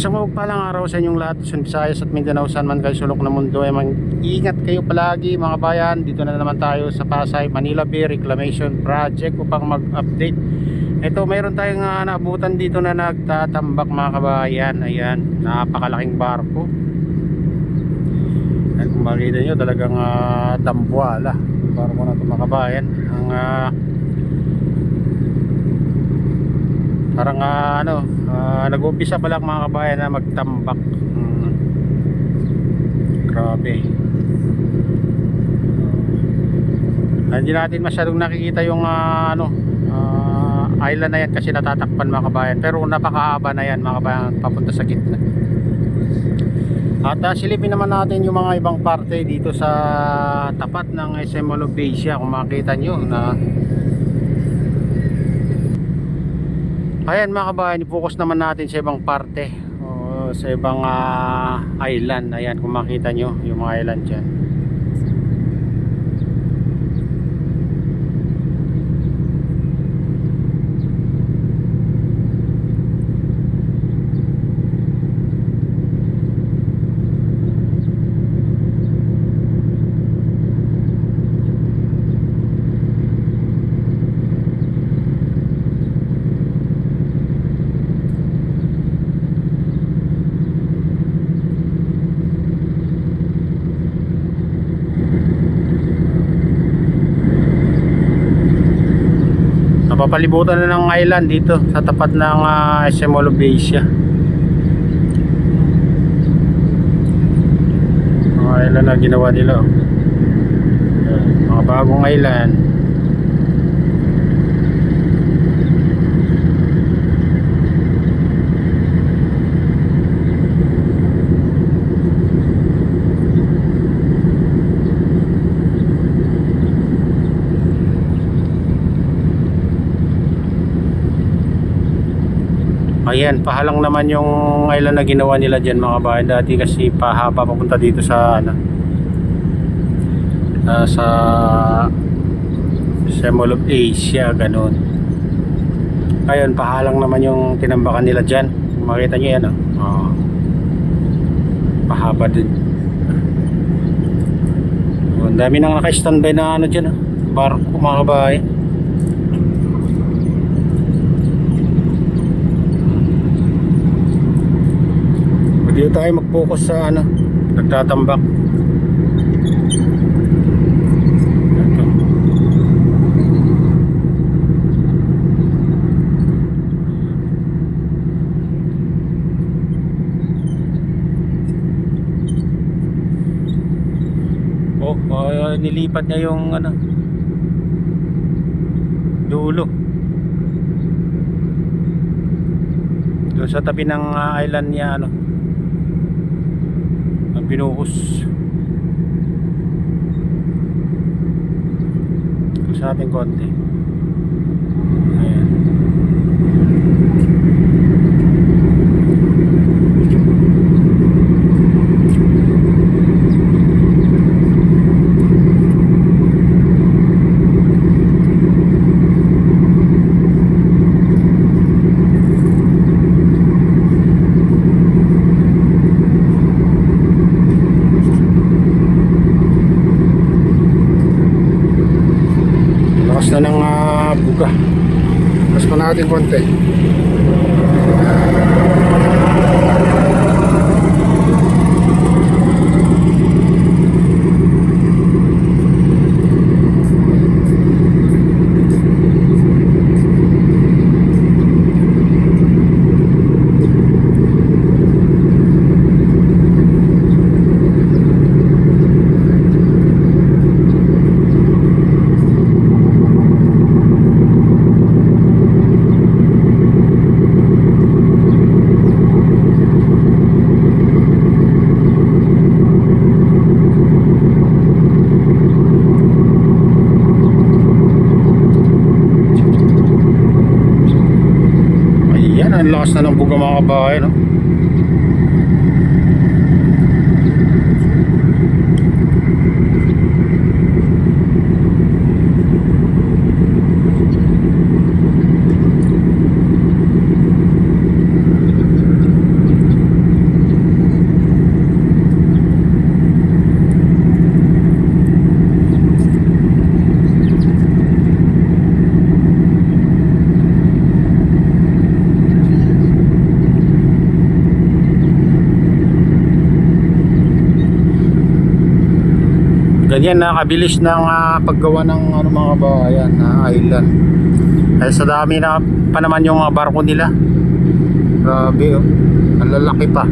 Isang palang araw sa inyong lahat, Luzon, Visayas at Mindanao, saan man kayo sulok ng mundo ay ingat kayo palagi mga bayan. Dito na naman tayo sa Pasay, Manila Bay Reclamation Project upang mag-update. Ito, mayroon tayong naabutan dito na nagtatambak mga kabayan. Ayan, napakalaking barko. At kung makita nyo, talagang tambuala barko na ito mga kabayan. Ang parang nag-uumpisa pa lang mga kabayan na magtambak. Grabe. Hindi natin masyadong nakikita yung island na yan kasi natatakpan mga kabayan, pero napakahaba na yan mga kabayan papunta sa gitna. At silipin naman natin yung mga ibang parte dito sa tapat ng SM Mall of Asia. Kung makita nyo na ayan mga kabayan, i-focus naman natin sa ibang parte o sa ibang island. Ayan, kung makita nyo yung mga island dyan. Napapalibutan na ng island dito sa tapat ng SM Mall of Asia. Mga island na ginawa nila. Mga bagong island. Ayan, pahalang naman yung island na ginawa nila dyan mga kabayan. Dati kasi pahaba papunta dito sa sa Mall of Asia, ganun. Ayun, pahalang naman yung tinambakan nila dyan. Makita nyo yan, pahaba din. Ang dami nang naka-standby na dyan, barko mga kabayan. Dito tayo mag-focus sa nagtatambak. Nilipat niya yung dulo doon sa tabi ng island niya binuhos sa ating konti. Ayan. Na ng buga. Mas pa natin konti. Ang lakas na ng buga mga kabahay, no? ganyan nakabilis ng paggawa ng ano mga kabayan na island. Kaya sa dami na pa naman yung mga barko nila. Grabe oh. Ang lalaki pa.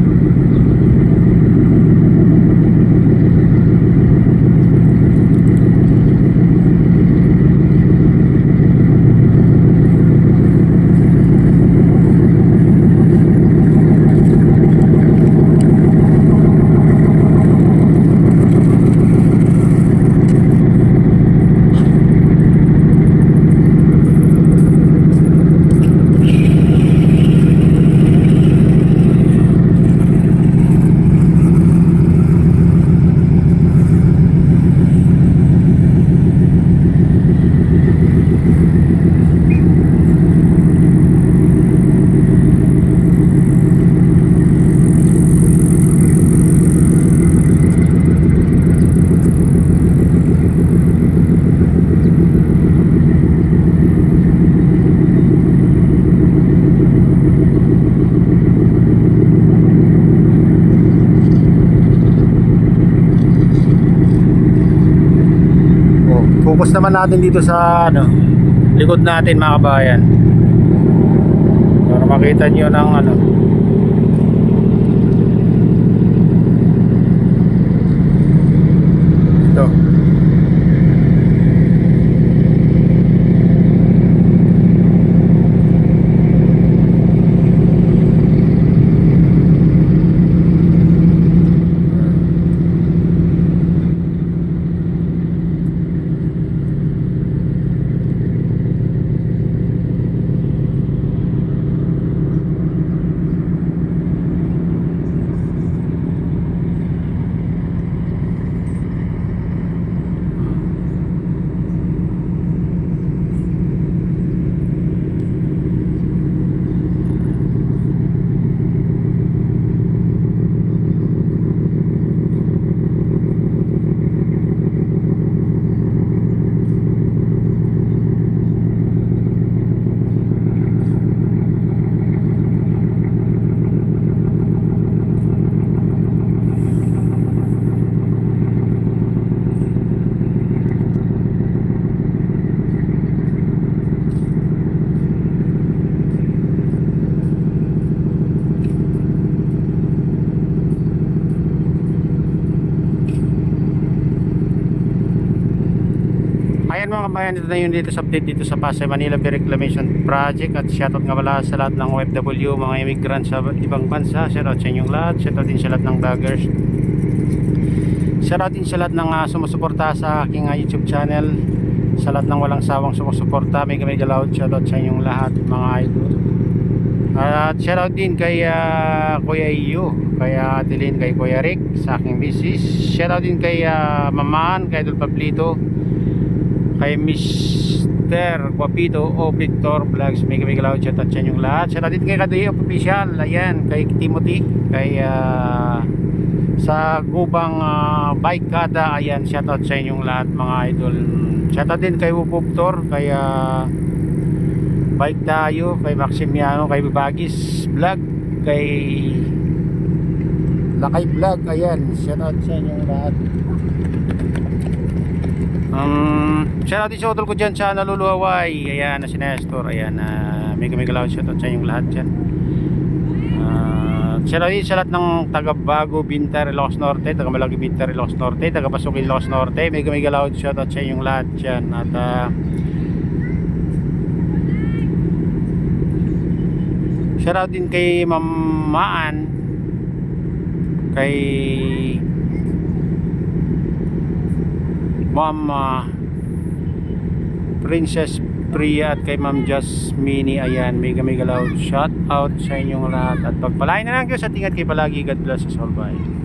Focus naman natin dito sa ano, likod natin mga kabayan. Para makita nyo ng ano. Ito. Ayan mga kabayan, ito na yun dito sa update dito sa Pasay Manila Bay Reclamation Project. At shoutout nga pala sa lahat ng OFW, mga immigrants sa ibang bansa. Shoutout sa inyong lahat. Shoutout din sa lahat ng vloggers. Shoutout din sa lahat ng sumusuporta sa aking YouTube channel. Sa lahat ng walang sawang sumusuporta, mega loud shoutout sa inyong lahat mga idol. At shoutout din kay Kuya Iyo, kay Adeline, kay Kuya Rick sa aking business. Shoutout din kay Maman, kay Idol Pablito, kay Mr. Guapito o Victor Vlogs, mega loud shoutout sa inyong lahat. Shoutout din kay Kadoy Official, ayan, kay Timothy, kay sa Gubang Bike Kada, ayan, shoutout sa inyong lahat mga idol. Shoutout din kay Wupuptor, kay Bike Tayo, kay Maximiano, kay Bagis Vlog, kay Lakay Vlog, ayan, shoutout sa inyong lahat. Shoutout din sa utol ko dyan sa Naluluwaway, ayan, na si Nestor, ayan, mega loud shoutout sa inyong lahat dyan. Shoutout din sa lahat ng taga Bago, Bintar, Ilocos Norte, taga Malagi, Bintar, Ilocos Norte, taga Pasok, Ilocos Norte, mega loud shoutout sa inyong lahat dyan. At shoutout din kay Mamaan, kay Mama Princess Priya at kay Ma'am Jasmine, ayan, mega loud shout out sa inyong lahat at pagpalain na lang Diyos at ingat kayo palagi. God bless us all, bye.